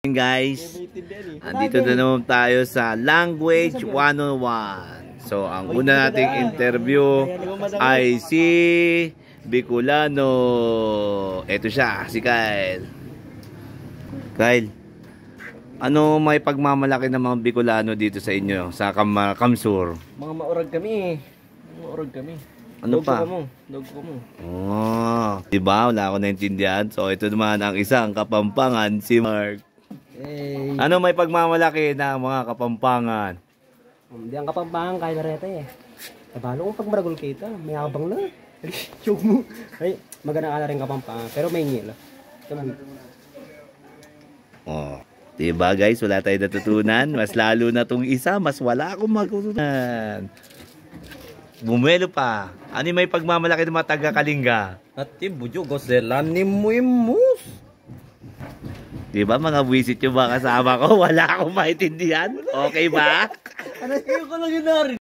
Guys, andito na naman tayo sa Language 101. So, ang una nating interview ay si Bicolano. Ito siya, si Kyle. Kyle, ano may pagmamalaki ng mga Bicolano dito sa inyo, sa Kamsur? Mga maurag kami. Maurag kami. Ano pa? Dog ko mo. Oh, diba? Wala ako naintindihan. So, ito naman ang isang Kapampangan, si Mark. Hey. Ano may pagmamalaki ng mga Kapampangan? Hindi ang Kapampangan kaya na rete eh. Tabalo ko pag maragol kita. May abang na. Chok mo. Ay, maganda ka na rin Kapampangan. Pero may ngil. Oh, diba guys? Wala tayong natutunan. Mas lalo na tong isa. Mas wala akong matutunan. Bumelo pa. Ano may pagmamalaki ng mga taga-Kalinga? At ibujo goselan ni Muimus. Diba mga buwisit yung mga kasama ko? Wala akong maintindihan. Okay ba? Ano ko lang yun